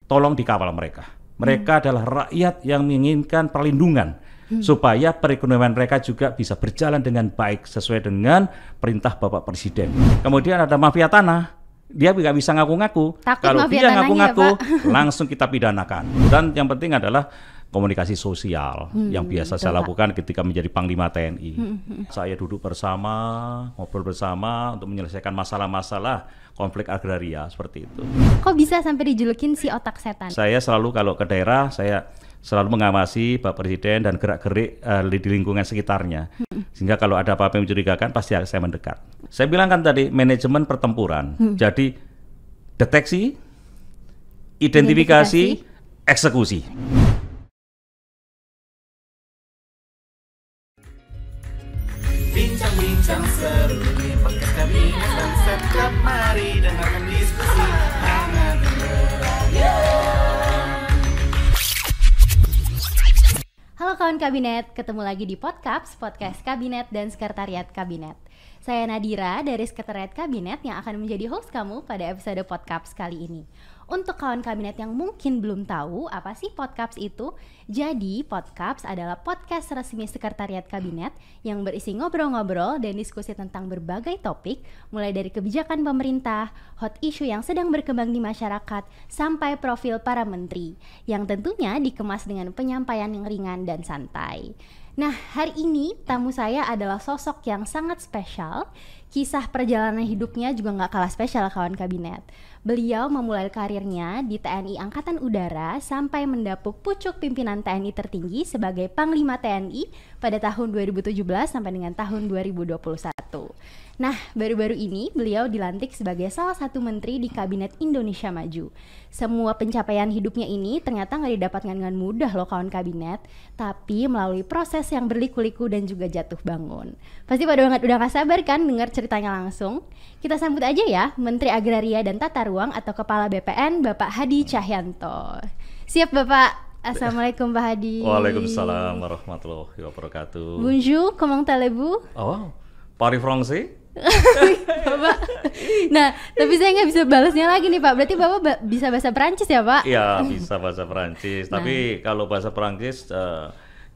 tolong dikawal mereka. Mereka adalah rakyat yang menginginkan perlindungan supaya perekonomian mereka juga bisa berjalan dengan baik sesuai dengan perintah Bapak Presiden. Kemudian ada mafia tanah, dia nggak bisa ngaku-ngaku. Kalau dia ngaku-ngaku, langsung kita pidanakan. Dan yang penting adalah komunikasi sosial yang biasa saya lakukan ketika menjadi Panglima TNI. Saya duduk bersama, ngobrol bersama untuk menyelesaikan masalah-masalah konflik agraria seperti itu. Kok bisa sampai dijulukin si otak setan? Saya selalu kalau ke daerah, saya selalu mengawasi Pak Presiden dan gerak-gerik di lingkungan sekitarnya. Sehingga kalau ada apa-apa yang mencurigakan, pasti saya mendekat. Saya bilang kan tadi, manajemen pertempuran. Jadi, deteksi, identifikasi, eksekusi. Bincang-bincang seru di podcast Kabinet dan Setcap, mari dengarkan diskusi hangat beraya. Halo kawan Kabinet, ketemu lagi di podcast Kabinet dan Sekretariat Kabinet. Saya Nadira dari Sekretariat Kabinet yang akan menjadi host kamu pada episode podcast kali ini. Untuk kawan kabinet yang mungkin belum tahu apa sih podcast itu, jadi podcast adalah podcast resmi Sekretariat Kabinet yang berisi ngobrol-ngobrol dan diskusi tentang berbagai topik, mulai dari kebijakan pemerintah, hot issue yang sedang berkembang di masyarakat, sampai profil para menteri, yang tentunya dikemas dengan penyampaian yang ringan dan santai. Nah, hari ini tamu saya adalah sosok yang sangat spesial. Kisah perjalanan hidupnya juga gak kalah spesial kawan kabinet. Beliau memulai karirnya di TNI Angkatan Udara sampai mendapuk pucuk pimpinan TNI tertinggi sebagai Panglima TNI pada tahun 2017 sampai dengan tahun 2021. Nah, baru-baru ini beliau dilantik sebagai salah satu menteri di Kabinet Indonesia Maju. Semua pencapaian hidupnya ini ternyata gak didapatkan dengan mudah loh kawan kabinet, tapi melalui proses yang berliku-liku dan juga jatuh bangun. Pasti pada banget udah gak sabar kan dengar ceritanya langsung? Kita sambut aja ya Menteri Agraria dan Tata Ruang atau Kepala BPN Bapak Hadi Cahyanto. Siap Bapak? Assalamualaikum Pak Hadi. Waalaikumsalam warahmatullahi wabarakatuh. Bonjour, comment allez-vous? Oh, Paris Français? Bapak. Nah, tapi saya nggak bisa balasnya lagi nih Pak. Berarti Bapak bisa bahasa Perancis ya Pak? Iya, bisa bahasa Perancis. Tapi kalau bahasa Perancis,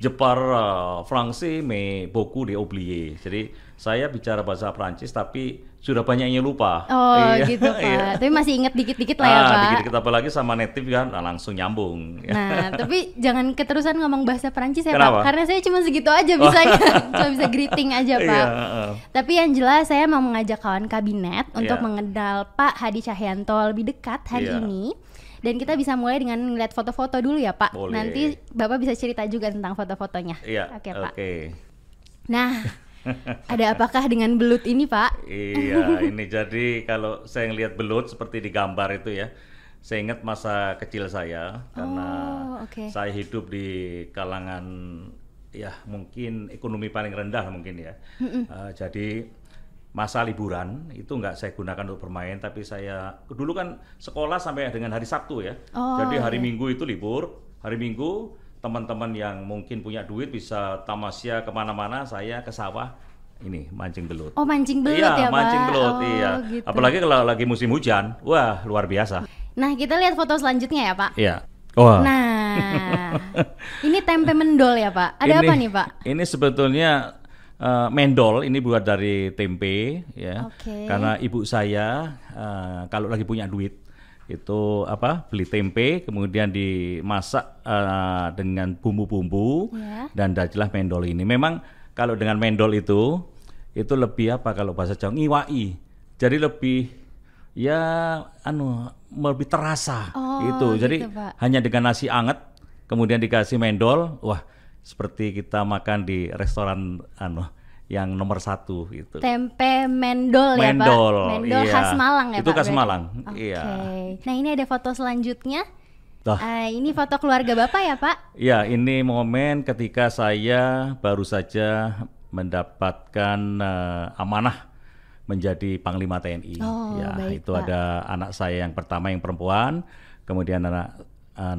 je parle français mais beaucoup de oublié. Jadi saya bicara bahasa Perancis tapi sudah banyak yang lupa. Oh gitu Pak. Iya. Tapi masih inget dikit-dikit lah ya Pak. Dikit-dikit apalagi sama native kan langsung nyambung. Nah tapi jangan keterusan ngomong bahasa Perancis ya Kenapa? Pak. Karena saya cuma segitu aja bisanya. Cuma bisa greeting aja Pak. Tapi yang jelas saya mau mengajak kawan kabinet untuk mengenal Pak Hadi Cahyanto lebih dekat hari ini. Dan kita bisa mulai dengan ngeliat foto-foto dulu ya Pak. Boleh. Nanti Bapak bisa cerita juga tentang foto-fotonya. Iya. Oke Pak. Oke. Nah, ada apakah dengan belut ini Pak? Iya, ini jadi kalau saya ngelihat belut seperti di gambar itu ya, saya ingat masa kecil saya karena saya hidup di kalangan ya mungkin ekonomi paling rendah mungkin ya. Jadi masa liburan itu nggak saya gunakan untuk bermain, tapi saya dulu kan sekolah sampai dengan hari Sabtu ya. Jadi hari Minggu itu libur, hari Minggu teman-teman yang mungkin punya duit bisa tamasya kemana-mana, saya ke sawah ini mancing belut. Oh mancing belut iya, ya Pak? Mancing belut, iya. Gitu. Apalagi kalau lagi musim hujan, wah luar biasa. Nah kita lihat foto selanjutnya ya Pak. Iya. Wah. Nah, ini tempe mendol ya Pak. Ada apa nih Pak? Ini sebetulnya mendol, ini buat dari tempe ya. Karena ibu saya kalau lagi punya duit itu beli tempe kemudian dimasak dengan bumbu-bumbu dan jadilah mendol ini. Memang kalau dengan mendol itu lebih kalau bahasa Jawa ngiwai. Jadi lebih lebih terasa itu. Jadi gitu, hanya dengan nasi anget kemudian dikasih mendol, wah seperti kita makan di restoran yang nomor 1 gitu. Tempe mendol ya Pak? Mendol iya. khas Malang ya itu Pak? Itu khas Malang, Oke. iya. Nah ini ada foto selanjutnya. Ini foto keluarga Bapak ya Pak? Ya, ini momen ketika saya baru saja mendapatkan amanah menjadi Panglima TNI. Baik, itu Pak. ada anak saya yang pertama yang perempuan, kemudian anak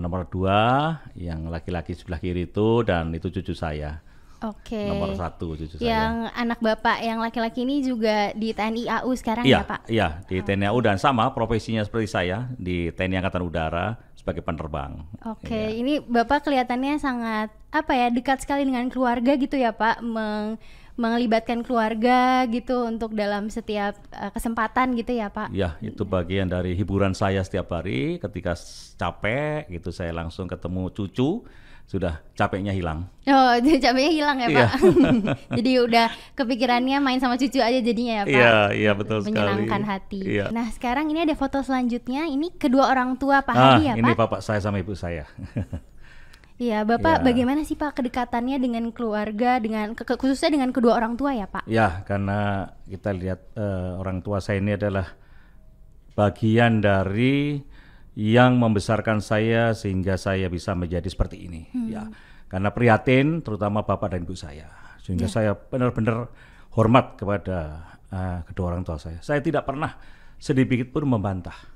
nomor 2 yang laki-laki sebelah kiri itu, dan itu cucu saya. Nomor 1 cucu saya. Yang anak Bapak yang laki-laki ini juga di TNI AU sekarang ya Pak? Iya, di TNI AU dan sama profesinya seperti saya di TNI Angkatan Udara sebagai penerbang. Oke, ini Bapak kelihatannya sangat dekat sekali dengan keluarga gitu ya Pak, melibatkan keluarga gitu untuk dalam setiap kesempatan gitu ya Pak. Ya, itu bagian dari hiburan saya setiap hari. Ketika capek gitu saya langsung ketemu cucu, sudah capeknya hilang. Oh, capeknya hilang ya Pak. Jadi udah kepikirannya main sama cucu aja jadinya ya Pak. Iya betul sekali. Menyenangkan hati. Iya. Nah sekarang ini ada foto selanjutnya, ini kedua orang tua Pak Hadi ya Pak? Ini bapak saya sama ibu saya. Iya, Bapak bagaimana sih Pak kedekatannya dengan keluarga, dengan khususnya dengan kedua orang tua ya Pak? Ya, karena kita lihat orang tua saya ini adalah bagian dari yang membesarkan saya sehingga saya bisa menjadi seperti ini. Ya, karena prihatin terutama bapak dan ibu saya, sehingga saya benar-benar hormat kepada kedua orang tua saya. Saya tidak pernah sedikit pun membantah.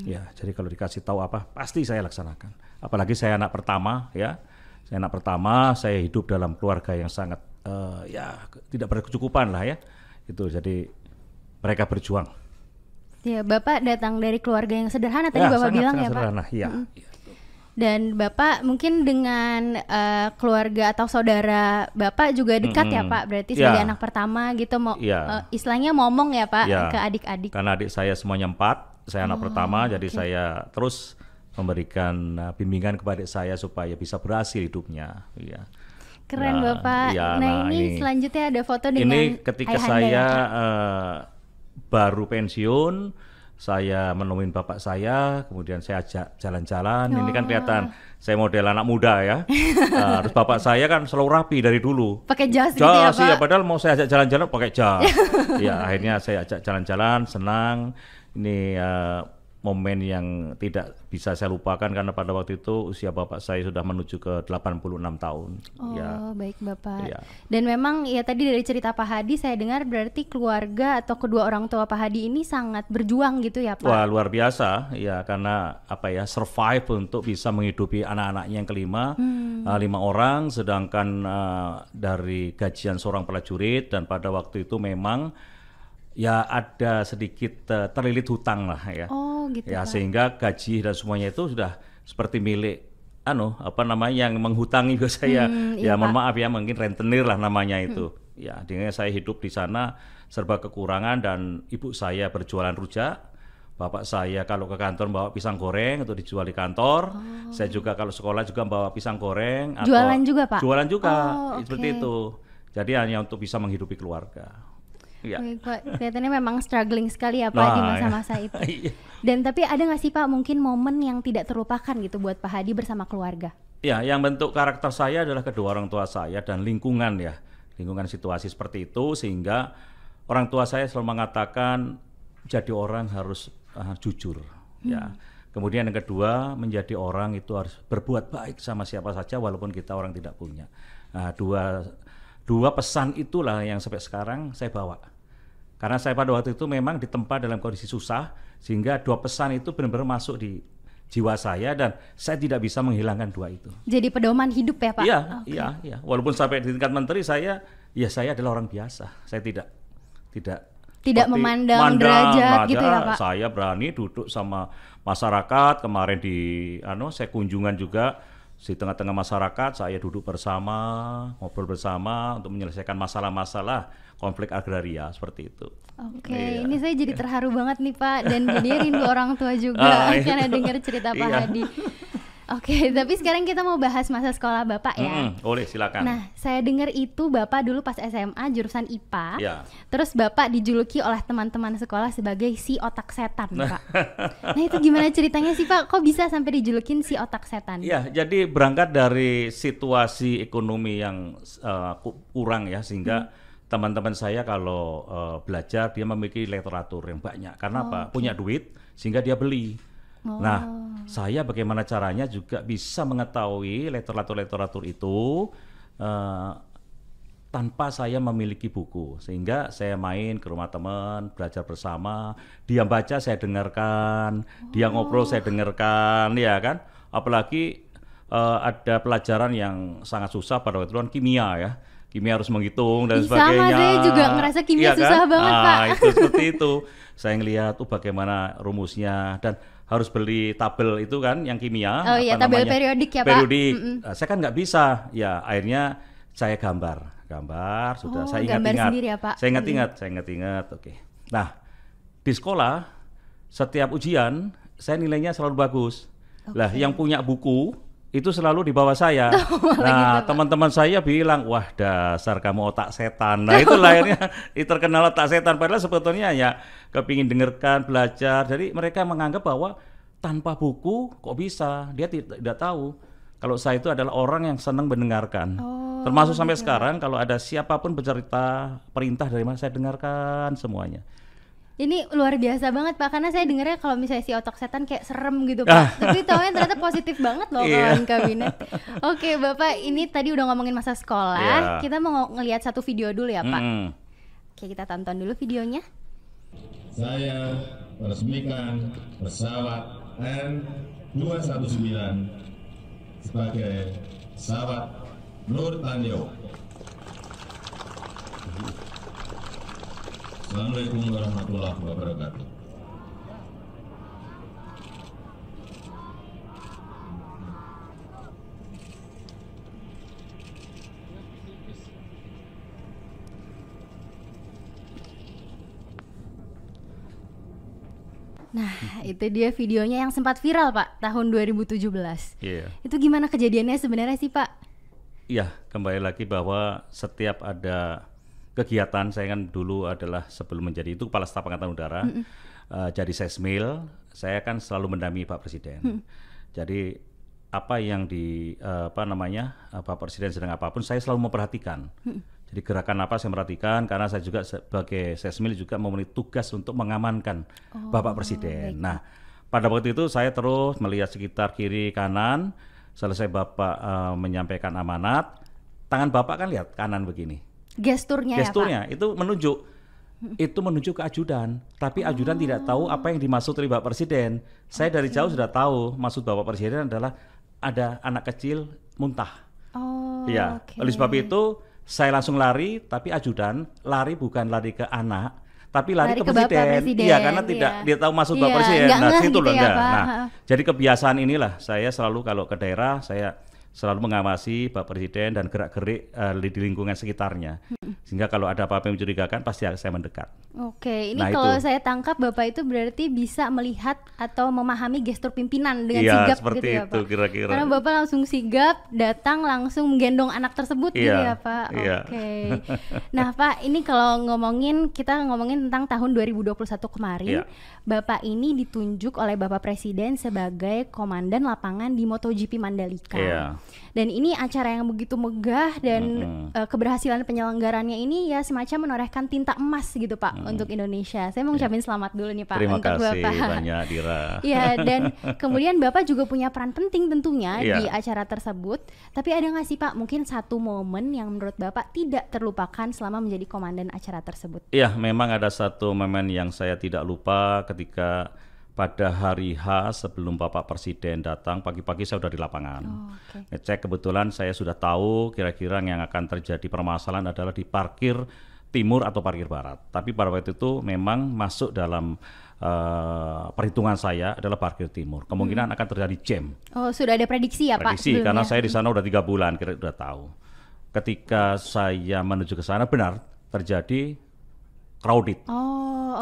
Ya, jadi kalau dikasih tahu apa pasti saya laksanakan. Apalagi saya anak pertama, ya. Saya anak pertama, saya hidup dalam keluarga yang sangat tidak berkecukupan lah ya. Itu jadi mereka berjuang. Ya, Bapak datang dari keluarga yang sederhana tadi Bapak bilang ya Pak. Sederhana, ya. Dan Bapak mungkin dengan keluarga atau saudara Bapak juga dekat ya Pak, berarti sebagai anak pertama gitu, istilahnya ngomong ya Pak ke adik-adik. Karena adik saya semuanya 4, saya anak pertama, jadi saya terus memberikan bimbingan kepada adik saya supaya bisa berhasil hidupnya. Ya. Keren Bapak. Nah ini selanjutnya ada foto dengan ini ketika saya baru pensiun, saya menemuin bapak saya, kemudian saya ajak jalan-jalan. Ini kan kelihatan saya model anak muda ya. Terus bapak saya kan selalu rapi dari dulu. Pakai jas gitu ya Pak? Iya, padahal mau saya ajak jalan-jalan pakai jas. Ya akhirnya saya ajak jalan-jalan, senang. Ini momen yang tidak bisa saya lupakan karena pada waktu itu usia bapak saya sudah menuju ke 86 tahun. Oh baik Bapak. Ya. Dan memang ya tadi dari cerita Pak Hadi saya dengar berarti keluarga atau kedua orang tua Pak Hadi ini sangat berjuang gitu ya Pak? Wah luar biasa ya, karena survive untuk bisa menghidupi anak-anaknya yang kelima, 5 orang, sedangkan dari gajian seorang prajurit, dan pada waktu itu memang ya ada sedikit terlilit hutang lah ya. Oh gitu. Ya Pak. Sehingga gaji dan semuanya itu sudah seperti milik yang menghutangi ke saya. Ya mohon maaf ya, mungkin rentenir lah namanya itu. Ya, dengan saya hidup di sana serba kekurangan, dan ibu saya berjualan rujak. Bapak saya kalau ke kantor bawa pisang goreng untuk dijual di kantor. Saya juga kalau sekolah juga bawa pisang goreng. Jualan juga Pak? Jualan juga, seperti itu. Jadi hanya untuk bisa menghidupi keluarga. Ya. Pak, kelihatannya memang struggling sekali ya Pak di masa-masa itu. Dan tapi ada nggak sih Pak mungkin momen yang tidak terlupakan gitu buat Pak Hadi bersama keluarga? Ya, yang bentuk karakter saya adalah kedua orang tua saya dan lingkungan ya. Lingkungan situasi seperti itu, sehingga orang tua saya selalu mengatakan jadi orang harus jujur. Ya. Kemudian yang kedua, menjadi orang itu harus berbuat baik sama siapa saja walaupun kita orang tidak punya. Nah, dua pesan itulah yang sampai sekarang saya bawa. Karena saya pada waktu itu memang ditempa dalam kondisi susah, sehingga 2 pesan itu benar-benar masuk di jiwa saya, dan saya tidak bisa menghilangkan 2 itu. Jadi pedoman hidup ya Pak? Iya. Walaupun sampai di tingkat menteri saya adalah orang biasa. Saya tidak memandang derajat gitu ya Pak? Saya berani duduk sama masyarakat. Kemarin saya kunjungan juga di tengah-tengah masyarakat, saya duduk bersama, ngobrol bersama untuk menyelesaikan masalah-masalah konflik agraria seperti itu. Oke, ini saya jadi terharu banget nih Pak, dan jadi rindu orang tua juga karena dengar cerita Pak Hadi. Oke, tapi sekarang kita mau bahas masa sekolah Bapak ya. Boleh, silakan. Nah, saya dengar itu Bapak dulu pas SMA jurusan IPA. Ya. Terus Bapak dijuluki oleh teman-teman sekolah sebagai si otak setan, Pak. Nah, itu gimana ceritanya sih Pak? Kok bisa sampai dijulukin si otak setan? Ya, jadi berangkat dari situasi ekonomi yang kurang ya, sehingga teman-teman saya kalau belajar dia memiliki literatur yang banyak. Karena apa? Punya duit sehingga dia beli. Nah, saya bagaimana caranya juga bisa mengetahui literatur itu tanpa saya memiliki buku, sehingga saya main ke rumah teman, belajar bersama, dia baca saya dengarkan, dia ngobrol saya dengarkan, ya kan? Apalagi ada pelajaran yang sangat susah pada waktu itu kan kimia ya. Kimia harus menghitung dan sebagainya. Sama, saya juga ngerasa kimia susah banget Pak. Itu seperti itu. Saya ngelihat bagaimana rumusnya, dan harus beli tabel itu kan yang kimia. Oh iya, tabel periodik ya Pak. Periodik. Saya kan nggak bisa. Ya akhirnya saya gambar sudah. Saya ingat-ingat. Ya, Pak? Saya ingat-ingat. Oke. Nah di sekolah setiap ujian saya nilainya selalu bagus. Lah yang punya buku itu selalu di bawah saya. Nah, gitu, teman-teman saya bilang, wah dasar kamu otak setan. Nah, itu akhirnya terkenal otak setan. Padahal sebetulnya ya kepingin dengarkan, belajar. Jadi mereka menganggap bahwa tanpa buku kok bisa. Dia tidak tahu kalau saya itu adalah orang yang senang mendengarkan. Termasuk sampai sekarang kalau ada siapapun bercerita perintah dari mana saya dengarkan semuanya. Ini luar biasa banget Pak, karena saya dengarnya kalau misalnya si otak setan kayak serem gitu Pak. Tapi taunya ternyata positif banget loh kawan kabinet. Oke Bapak, ini tadi udah ngomongin masa sekolah, kita mau ngelihat satu video dulu ya Pak. Oke, kita tonton dulu videonya. Saya meresmikan pesawat N219 sebagai pesawat Nur Tanyo. Assalamualaikum warahmatullahi wabarakatuh. Nah, itu dia videonya yang sempat viral Pak, tahun 2017. Iya. Itu gimana kejadiannya sebenarnya sih Pak? Iya, kembali lagi bahwa setiap ada kegiatan, saya kan dulu adalah sebelum menjadi itu Kepala Staf Angkatan Udara, jadi Sesmil, saya kan selalu mendampingi Pak Presiden. Jadi apa yang Pak Presiden sedang apapun, saya selalu memperhatikan. Jadi gerakan apa saya perhatikan, karena saya juga sebagai Sesmil juga memenuhi tugas untuk mengamankan Bapak Presiden. Baik. Nah, pada waktu itu saya terus melihat sekitar kiri kanan, selesai Bapak menyampaikan amanat, tangan Bapak kan lihat kanan begini. Gesturnya ya Pak? Itu menunjuk ke ajudan, tapi ajudan tidak tahu apa yang dimaksud oleh Bapak Presiden. Saya dari jauh sudah tahu maksud Bapak Presiden adalah ada anak kecil muntah. Oleh sebab itu saya langsung lari, tapi ajudan lari bukan lari ke anak, tapi lari ke Presiden. Iya, karena tidak dia tahu maksud Bapak Presiden. Nah, situ loh enggak. Nah, jadi kebiasaan inilah saya selalu kalau ke daerah saya selalu mengawasi Pak Presiden dan gerak-gerik di lingkungan sekitarnya. Sehingga kalau ada apa-apa yang mencurigakan pasti saya mendekat. Oke, ini kalau saya tangkap Bapak itu berarti bisa melihat atau memahami gestur pimpinan dengan sigap seperti gitu ya itu, Pak? Kira-kira. Karena Bapak langsung sigap, datang langsung menggendong anak tersebut gitu ya Pak? Oke. Nah Pak, ini kalau kita ngomongin tentang tahun 2021 kemarin, Bapak ini ditunjuk oleh Bapak Presiden sebagai Komandan Lapangan di MotoGP Mandalika. Dan ini acara yang begitu megah dan keberhasilan penyelenggarannya ini ya semacam menorehkan tinta emas gitu Pak untuk Indonesia. Saya mau ngucapin selamat dulu nih Pak. Terima untuk kasih Bapak. banyak Dira. Ya, dan kemudian Bapak juga punya peran penting tentunya di acara tersebut. Tapi ada nggak sih Pak mungkin satu momen yang menurut Bapak tidak terlupakan selama menjadi komandan acara tersebut? Iya, memang ada satu momen yang saya tidak lupa ketika pada hari H sebelum Bapak Presiden datang, pagi-pagi saya sudah di lapangan. Ngecek, kebetulan saya sudah tahu kira-kira yang akan terjadi permasalahan adalah di parkir timur atau parkir barat. Tapi pada waktu itu memang masuk dalam perhitungan saya adalah parkir timur. Kemungkinan akan terjadi jam. Oh, sudah ada prediksi ya Pak? Prediksi, karena saya di sana udah 3 bulan, kira udah tahu. Ketika saya menuju ke sana benar terjadi crowded.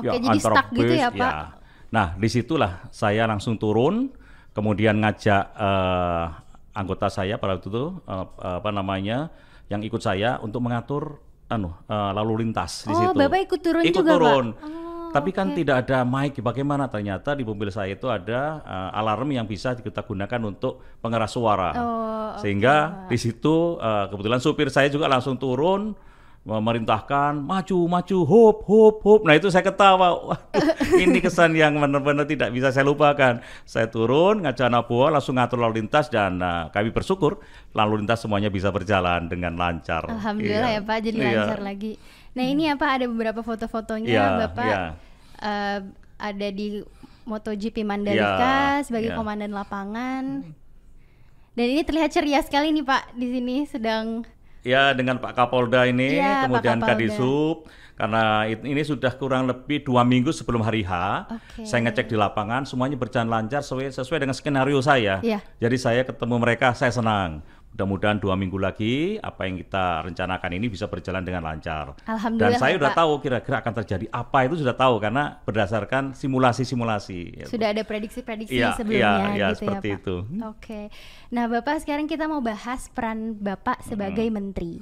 Jadi stuck gitu ya Pak? Nah, disitulah saya langsung turun, kemudian ngajak anggota saya pada waktu itu, yang ikut saya untuk mengatur lalu lintas di situ. Bapak ikut turun juga Pak? Tapi kan okay. tidak ada mic. Bagaimana? Ternyata di mobil saya itu ada alarm yang bisa kita gunakan untuk pengeras suara. Sehingga di situ kebetulan supir saya juga langsung turun, memerintahkan maju, hop. Nah itu saya ketawa. Waduh, ini kesan yang benar-benar tidak bisa saya lupakan. Saya turun, ngajak anak buah, langsung ngatur lalu lintas dan kami bersyukur lalu lintas semuanya bisa berjalan dengan lancar. Alhamdulillah ya Pak, jadi lancar lagi. Nah ini ya Pak, ada beberapa foto-fotonya Bapak ada di MotoGP Mandalika sebagai komandan lapangan. Dan ini terlihat ceria sekali nih Pak, di sini sedang. Ya, dengan Pak Kapolda ini, kemudian Kadisub, karena ini sudah kurang lebih 2 minggu sebelum hari H. Saya ngecek di lapangan, semuanya berjalan lancar sesuai dengan skenario saya. Jadi saya ketemu mereka, saya senang. Mudah-mudahan 2 minggu lagi apa yang kita rencanakan ini bisa berjalan dengan lancar. Dan saya sudah tahu kira-kira akan terjadi apa, itu sudah tahu karena berdasarkan simulasi-simulasi. Sudah ada prediksi-prediksi sebelumnya gitu seperti ya Pak. Itu. Oke. Nah Bapak, sekarang kita mau bahas peran Bapak sebagai menteri.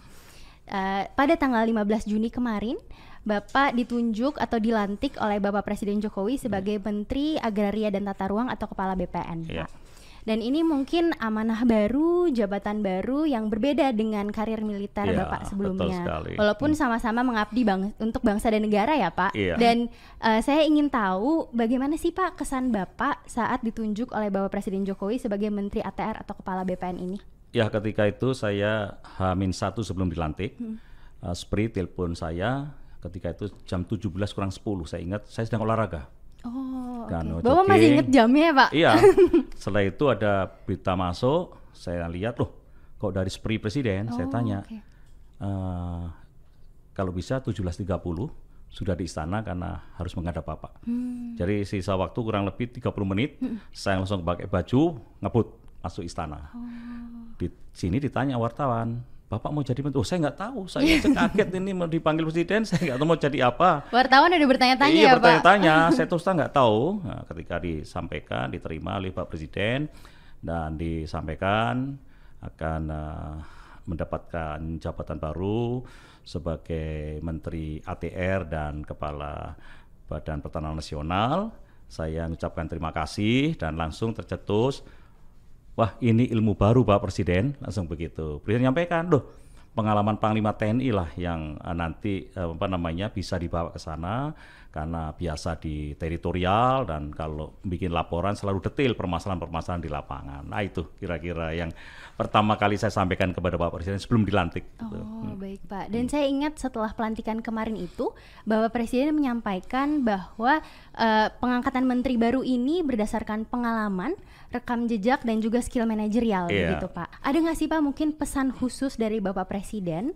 Pada tanggal 15 Juni kemarin, Bapak ditunjuk atau dilantik oleh Bapak Presiden Jokowi sebagai Menteri Agraria dan Tata Ruang atau Kepala BPN, Pak. Dan ini mungkin amanah baru, jabatan baru yang berbeda dengan karir militer Bapak sebelumnya. Walaupun sama-sama mengabdi untuk bangsa dan negara ya Pak. Dan saya ingin tahu bagaimana sih Pak kesan Bapak saat ditunjuk oleh Bapak Presiden Jokowi sebagai Menteri ATR atau Kepala BPN ini? Ya, ketika itu saya H-1 sebelum dilantik, Spri telepon saya ketika itu jam 17:10, saya ingat saya sedang olahraga. Bapak masih inget jamnya ya Pak? Iya. Setelah itu ada berita masuk, saya lihat loh, kok dari Spri Presiden, saya tanya, kalau bisa 17:30 sudah di istana karena harus menghadap Bapak. Jadi sisa waktu kurang lebih 30 menit, saya langsung pakai baju, ngebut masuk istana. Di sini ditanya wartawan, Bapak mau jadi menteri? Oh, saya nggak tahu, saya kaget ini mau dipanggil presiden, saya nggak tahu mau jadi apa. Wartawan udah bertanya-tanya ya Pak? Bertanya-tanya, saya terus terang nggak tahu. Nah, ketika disampaikan, diterima oleh Pak Presiden dan disampaikan akan mendapatkan jabatan baru sebagai Menteri ATR dan Kepala Badan Pertanahan Nasional. Saya mengucapkan terima kasih dan langsung tercetus, wah ini ilmu baru Pak Presiden, langsung begitu. Presiden menyampaikan, loh pengalaman Panglima TNI lah yang nanti bisa dibawa ke sana karena biasa di teritorial dan kalau bikin laporan selalu detail permasalahan-permasalahan di lapangan. Nah itu kira-kira yang pertama kali saya sampaikan kepada Bapak Presiden sebelum dilantik. Baik Pak. Dan saya ingat setelah pelantikan kemarin itu, Bapak Presiden menyampaikan bahwa pengangkatan menteri baru ini berdasarkan pengalaman, rekam jejak dan juga skill manajerial gitu Pak. Ada nggak sih Pak mungkin pesan khusus dari Bapak Presiden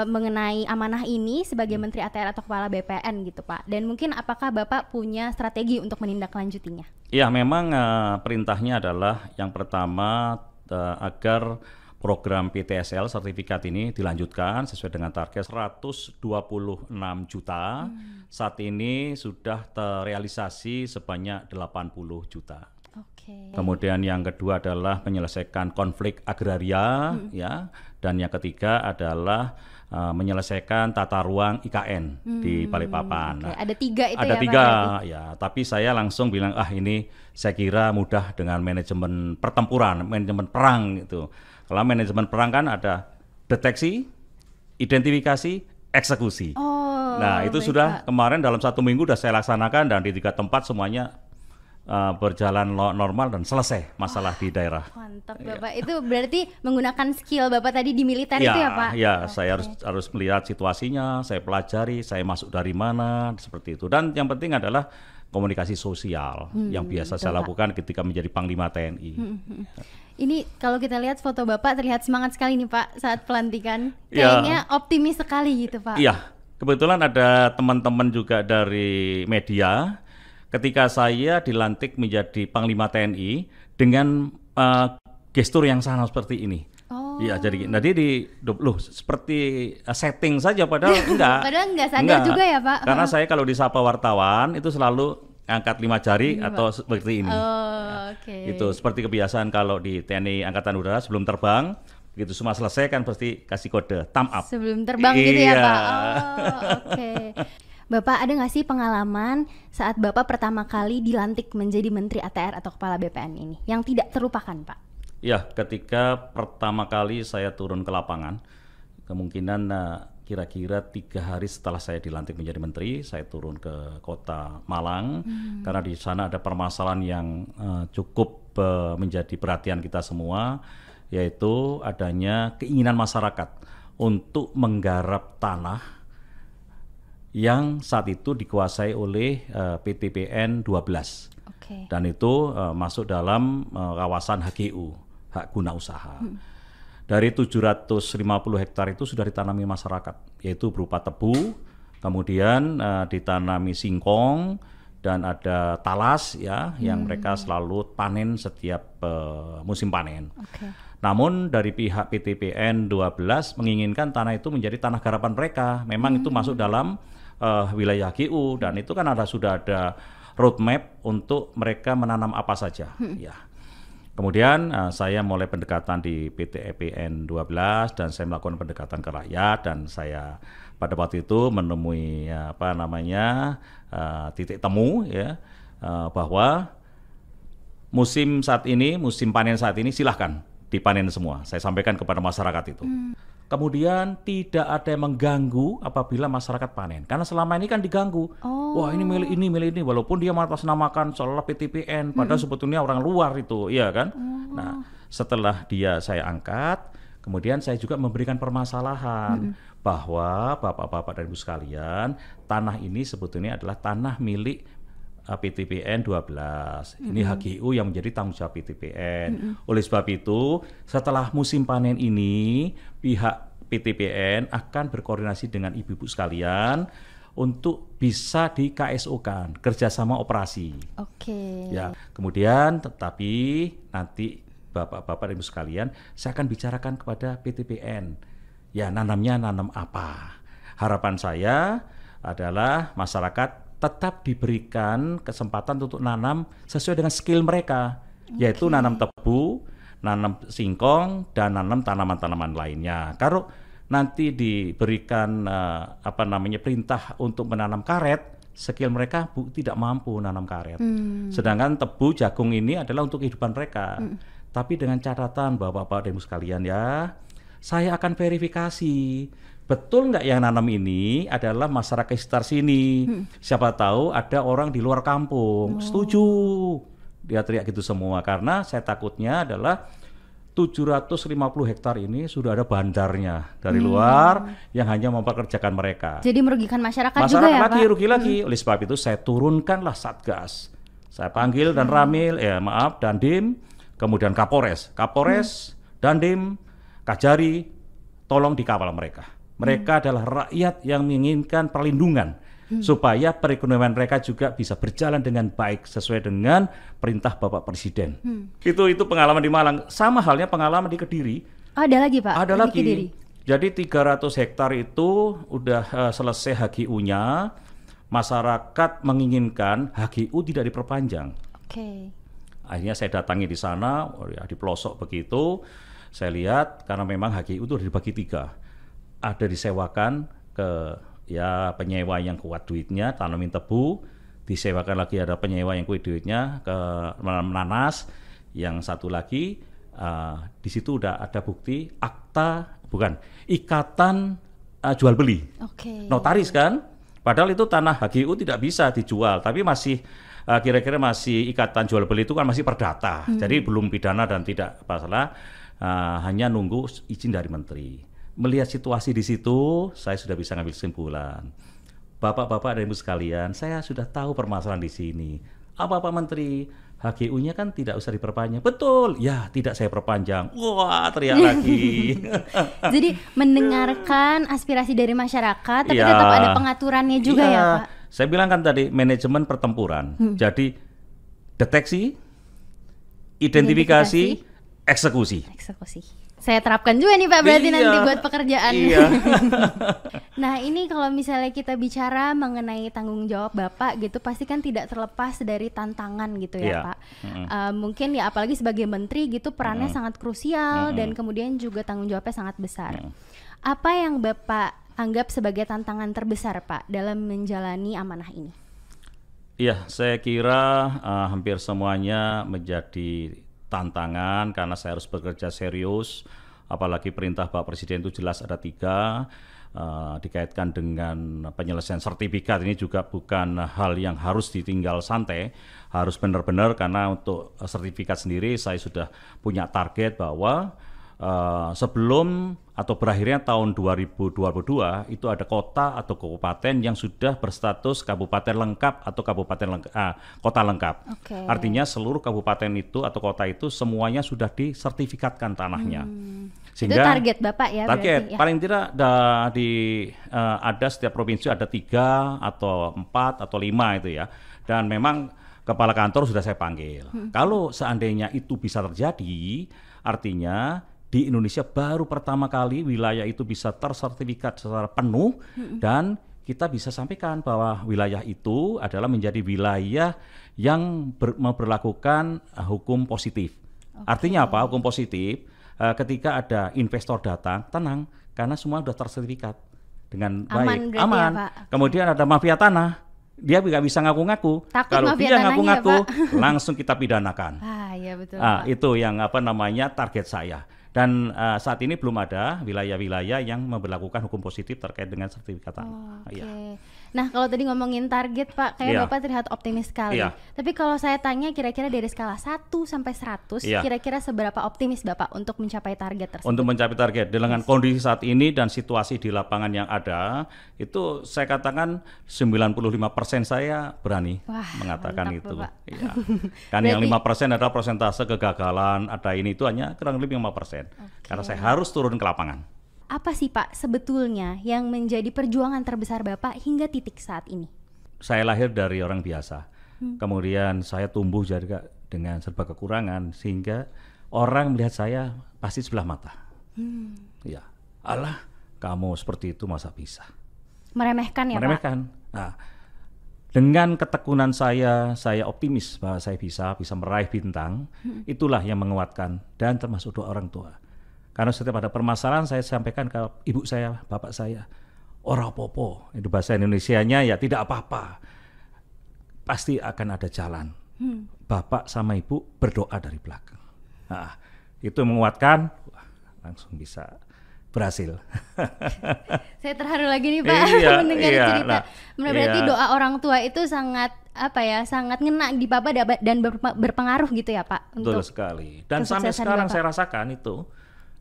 mengenai amanah ini sebagai Menteri ATR atau Kepala BPN gitu Pak? Dan mungkin apakah Bapak punya strategi untuk menindaklanjutinya? Ya memang perintahnya adalah yang pertama agar program PTSL sertifikat ini dilanjutkan sesuai dengan target 126 juta. Saat ini sudah terrealisasi sebanyak 80 juta. Kemudian yang kedua adalah menyelesaikan konflik agraria ya, dan yang ketiga adalah menyelesaikan tata ruang IKN di Balikpapan. Nah, ada 3 itu ada ya 3 Pak? Ya, tapi saya langsung bilang ini saya kira mudah dengan manajemen pertempuran, manajemen perang itu. Kalau manajemen perang kan ada deteksi, identifikasi, eksekusi. Nah itu sudah kemarin dalam 1 minggu sudah saya laksanakan dan di 3 tempat semuanya berjalan normal dan selesai masalah di daerah. Mantap Bapak, itu berarti menggunakan skill Bapak tadi di militer itu ya Pak? Ya, saya harus melihat situasinya, saya pelajari, saya masuk dari mana, seperti itu. Dan yang penting adalah komunikasi sosial yang biasa saya lakukan ketika menjadi Panglima TNI. Ini kalau kita lihat foto Bapak terlihat semangat sekali nih Pak saat pelantikan. Kayaknya optimis sekali gitu Pak. Iya, kebetulan ada teman-teman juga dari media. Ketika saya dilantik menjadi Panglima TNI dengan gestur yang sama seperti ini. Iya, jadi seperti setting saja padahal enggak. Padahal enggak sadar juga ya Pak. Karena saya kalau disapa wartawan itu selalu angkat 5 jari atau seperti ini. Itu seperti kebiasaan kalau di TNI Angkatan Udara sebelum terbang, begitu semua selesai kan pasti kasih kode thumb up. Sebelum terbang gitu ya Pak. Bapak ada nggak sih pengalaman saat Bapak pertama kali dilantik menjadi Menteri ATR atau Kepala BPN ini yang tidak terlupakan Pak? Ya, ketika pertama kali saya turun ke lapangan, kemungkinan kira-kira 3 hari setelah saya dilantik menjadi menteri, saya turun ke kota Malang karena di sana ada permasalahan yang cukup menjadi perhatian kita semua, yaitu adanya keinginan masyarakat untuk menggarap tanah yang saat itu dikuasai oleh PTPN 12. Dan itu masuk dalam kawasan HGU, hak guna usaha. Dari 750 hektar itu sudah ditanami masyarakat, yaitu berupa tebu, Kemudian ditanami singkong dan ada talas ya, yang mereka selalu panen setiap musim panen. Namun dari pihak PTPN 12 menginginkan tanah itu menjadi tanah garapan mereka. Memang itu masuk dalam wilayah HGU, dan itu kan sudah ada roadmap untuk mereka menanam apa saja. Ya. Kemudian saya mulai pendekatan di PTPN 12 dan saya melakukan pendekatan ke rakyat, dan saya pada waktu itu menemui titik temu ya, bahwa musim panen saat ini silahkan dipanen semua. Saya sampaikan kepada masyarakat itu. Kemudian tidak ada yang mengganggu apabila masyarakat panen. Karena selama ini kan diganggu. Wah, ini milik ini. Walaupun dia mengatasnamakan seolah PTPN, padahal sebetulnya orang luar itu, iya kan? Nah, setelah saya angkat, kemudian saya juga memberikan permasalahan bahwa Bapak-Bapak dan Ibu sekalian, tanah ini sebetulnya adalah tanah milik PTPN 12. Ini HGU yang menjadi tanggung jawab PTPN. Oleh sebab itu, setelah musim panen ini, pihak PTPN akan berkoordinasi dengan ibu-ibu sekalian untuk bisa di KSO-kan, kerjasama operasi. Ya, kemudian tetapi nanti Bapak-Bapak dan Ibu sekalian, saya akan bicarakan kepada PTPN. Ya, nanamnya nanam apa? Harapan saya adalah masyarakat tetap diberikan kesempatan untuk nanam sesuai dengan skill mereka, yaitu nanam tebu, nanam singkong, dan nanam tanaman-tanaman lainnya. Kalau nanti diberikan perintah untuk menanam karet, skill mereka tidak mampu nanam karet. Sedangkan tebu, jagung ini adalah untuk kehidupan mereka. Tapi dengan catatan Bapak-Bapak dan Ibu sekalian ya, saya akan verifikasi betul nggak yang nanam ini adalah masyarakat sekitar sini. Siapa tahu ada orang di luar kampung. Setuju. Dia teriak gitu semua. Karena saya takutnya adalah 750 hektar ini sudah ada bandarnya dari luar yang hanya mempekerjakan mereka. Jadi merugikan masyarakat juga ya, lagi, Pak? Rugi lagi. Oleh sebab itu saya turunkanlah Satgas. Saya panggil dan Ramil, Dandim, kemudian Kapolres, Dandim, Kajari, tolong dikawal mereka. Mereka adalah rakyat yang menginginkan perlindungan supaya perekonomian mereka juga bisa berjalan dengan baik sesuai dengan perintah Bapak Presiden. Itu pengalaman di Malang. Sama halnya pengalaman di Kediri. Ada lagi, Pak? Ada lagi. Kediri. Jadi 300 hektar itu udah selesai HGU-nya. Masyarakat menginginkan HGU tidak diperpanjang. Akhirnya saya datangi di sana, di pelosok begitu. Saya lihat karena memang HGU itu dibagi 3. Ada disewakan ke penyewa yang kuat duitnya, tanamin tebu, disewakan lagi ada penyewa yang kuat duitnya ke nanas, yang satu lagi di situ udah ada bukti ikatan jual beli, notaris kan, padahal itu tanah HGU tidak bisa dijual, tapi masih kira-kira masih ikatan jual beli itu kan masih perdata, jadi belum pidana dan tidak masalah, hanya nunggu izin dari menteri. Melihat situasi di situ, saya sudah bisa ngambil kesimpulan. Bapak-bapak dan Ibu sekalian, saya sudah tahu permasalahan di sini. Apa Pak Menteri? HGU-nya kan tidak usah diperpanjang. Betul, ya tidak saya perpanjang. Wah, teriak lagi. Jadi mendengarkan aspirasi dari masyarakat, tapi tetap ada pengaturannya juga ya Pak? Saya bilang kan tadi, manajemen pertempuran. Jadi deteksi, identifikasi, eksekusi. Saya terapkan juga nih Pak, berarti nanti buat pekerjaan. Nah ini kalau misalnya kita bicara mengenai tanggung jawab Bapak gitu, pasti kan tidak terlepas dari tantangan gitu ya Pak. Mungkin ya apalagi sebagai menteri gitu perannya sangat krusial dan kemudian juga tanggung jawabnya sangat besar. Apa yang Bapak anggap sebagai tantangan terbesar Pak dalam menjalani amanah ini? Iya, saya kira hampir semuanya menjadi tantangan karena saya harus bekerja serius, apalagi perintah Pak Presiden itu jelas ada 3, dikaitkan dengan penyelesaian sertifikat. Ini juga bukan hal yang harus ditinggal santai, harus benar-benar, karena untuk sertifikat sendiri saya sudah punya target bahwa sebelum atau berakhirnya tahun 2022 itu ada kota atau kabupaten yang sudah berstatus kabupaten lengkap atau kota lengkap. Artinya seluruh kabupaten itu atau kota itu semuanya sudah disertifikatkan tanahnya. Sehingga itu target Bapak ya? Target, berarti, ya? paling tidak ada setiap provinsi ada 3 atau 4 atau 5 itu ya. Dan memang kepala kantor sudah saya panggil. Kalau seandainya itu bisa terjadi, artinya di Indonesia baru pertama kali wilayah itu bisa tersertifikat secara penuh dan kita bisa sampaikan bahwa wilayah itu adalah menjadi wilayah yang memberlakukan hukum positif. Artinya apa? Hukum positif, ketika ada investor datang, tenang, karena semua sudah tersertifikat dengan baik, aman. Ya, kemudian ada mafia tanah, dia nggak bisa ngaku-ngaku. Kalau dia ngaku-ngaku, langsung kita pidanakan. Iya betul. Itu yang target saya. Dan saat ini belum ada wilayah-wilayah yang memberlakukan hukum positif terkait dengan sertifikat tanah. Nah, kalau tadi ngomongin target Pak, kayak Bapak terlihat optimis sekali. Tapi kalau saya tanya kira-kira dari skala 1 sampai 100, kira-kira seberapa optimis Bapak untuk mencapai target tersebut? Untuk mencapai target, dengan kondisi saat ini dan situasi di lapangan yang ada, itu saya katakan 95% saya berani mengatakan itu. Kan yang 5% adalah persentase kegagalan, ada ini itu hanya kurang lebih 5%. Karena saya harus turun ke lapangan. Apa sih Pak sebetulnya yang menjadi perjuangan terbesar Bapak hingga titik saat ini? Saya lahir dari orang biasa, kemudian saya tumbuh juga dengan serba kekurangan sehingga orang melihat saya pasti sebelah mata. Ya, alah kamu seperti itu masa bisa? Meremehkan ya Meremehkan. Pak? Nah, dengan ketekunan saya optimis bahwa saya bisa meraih bintang. Itulah yang menguatkan dan termasuk doa orang tua. Karena setiap ada permasalahan saya sampaikan ke ibu saya, bapak saya, ora popo, itu bahasa Indonesianya ya tidak apa-apa, pasti akan ada jalan. Bapak sama ibu berdoa dari belakang. Nah, itu menguatkan, langsung bisa berhasil. Saya terharu lagi nih Pak mendengar cerita. Berarti doa orang tua itu sangat sangat ngena di Bapak dan berpengaruh gitu ya Pak. Betul sekali. Dan sampai sekarang Bapak. Saya rasakan itu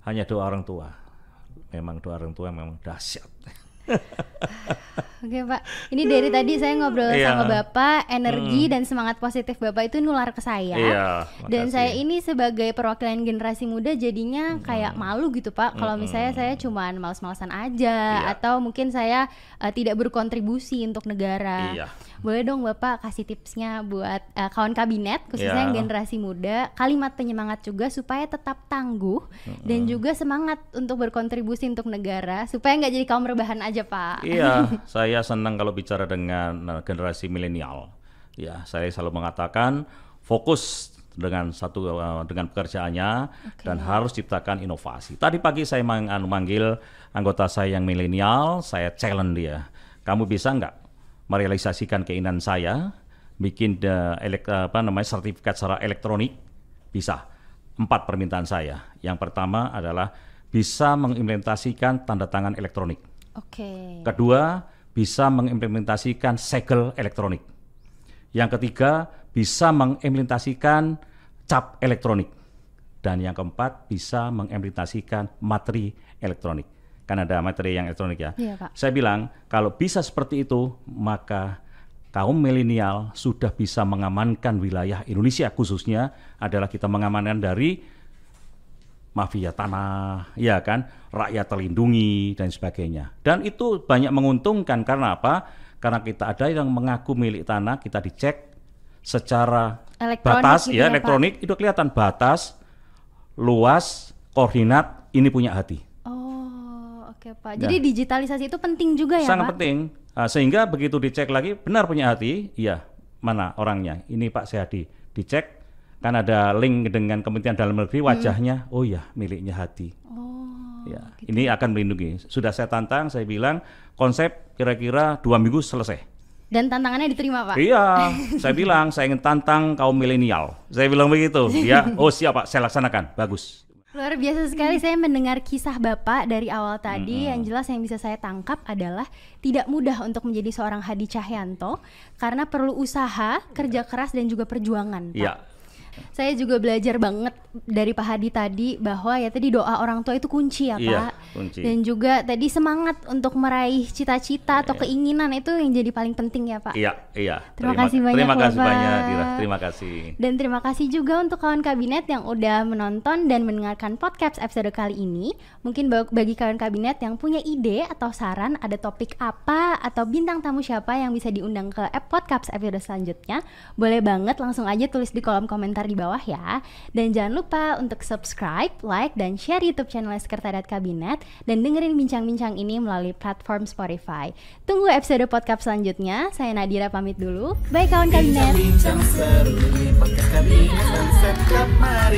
hanya doa orang tua. Memang doa orang tua memang dahsyat. Oke Pak, ini dari tadi saya ngobrol sama Bapak, energi dan semangat positif Bapak itu nular ke saya. Dan saya ini sebagai perwakilan generasi muda jadinya kayak malu gitu Pak, kalau misalnya saya cuman males-malesan aja atau mungkin saya tidak berkontribusi untuk negara. Boleh dong Bapak kasih tipsnya buat kawan kabinet khususnya yang generasi muda, kalimat penyemangat juga supaya tetap tangguh dan juga semangat untuk berkontribusi untuk negara supaya nggak jadi kaum rebahan aja Pak. Saya senang kalau bicara dengan generasi milenial. Ya, saya selalu mengatakan fokus dengan pekerjaannya dan harus ciptakan inovasi. Tadi pagi saya manggil anggota saya yang milenial, saya challenge dia. Kamu bisa nggak merealisasikan keinginan saya bikin sertifikat secara elektronik? Bisa. 4 permintaan saya. Yang pertama adalah bisa mengimplementasikan tanda tangan elektronik. Kedua, bisa mengimplementasikan segel elektronik. Yang ketiga, bisa mengimplementasikan cap elektronik. Dan yang keempat, bisa mengimplementasikan materi elektronik. Kan ada materi yang elektronik ya. Pak. Saya bilang, kalau bisa seperti itu, maka kaum milenial sudah bisa mengamankan wilayah Indonesia, khususnya adalah kita mengamankan dari mafia tanah, ya kan, rakyat terlindungi dan sebagainya. Dan itu banyak menguntungkan karena apa? Karena kita ada yang mengaku milik tanah, kita dicek secara batas, elektronik, itu kelihatan batas, luas, koordinat, ini punya hati. Oke Pak. Jadi digitalisasi itu penting juga ya Pak? Sangat penting. Sehingga begitu dicek lagi, benar punya hati, iya, mana orangnya? Ini Pak Seadi, dicek. Kan ada link dengan Kementerian Dalam Negeri, wajahnya, oh ya miliknya hati. Gitu. Ini akan melindungi. Sudah saya tantang, saya bilang konsep kira-kira 2 minggu selesai. Dan tantangannya diterima Pak? Iya, saya bilang saya ingin tantang kaum milenial. Saya bilang begitu. Siap Pak, saya laksanakan, bagus. Luar biasa sekali saya mendengar kisah Bapak dari awal tadi. Yang jelas yang bisa saya tangkap adalah tidak mudah untuk menjadi seorang Hadi Cahyanto karena perlu usaha, kerja keras dan juga perjuangan Pak. Saya juga belajar banget dari Pak Hadi tadi bahwa ya tadi doa orang tua itu kunci ya Pak. Kunci. Dan juga tadi semangat untuk meraih cita-cita atau keinginan itu yang jadi paling penting ya Pak. Iya. Terima kasih banyak Terima kasih Bapak. banyak Dira, terima kasih. Dan terima kasih juga untuk kawan kabinet yang udah menonton dan mendengarkan podcast episode kali ini. Mungkin bagi kawan kabinet yang punya ide atau saran ada topik apa atau bintang tamu siapa yang bisa diundang ke podcast episode selanjutnya, boleh banget langsung aja tulis di kolom komentar di bawah ya. Dan jangan lupa untuk subscribe, like, dan share YouTube channel Sekretariat Kabinet dan dengerin bincang-bincang ini melalui platform Spotify. Tunggu episode podcast selanjutnya. Saya Nadira pamit dulu. Bye kawan kabinet. Bincang seru di podcast kabinet dan Setkap Mari.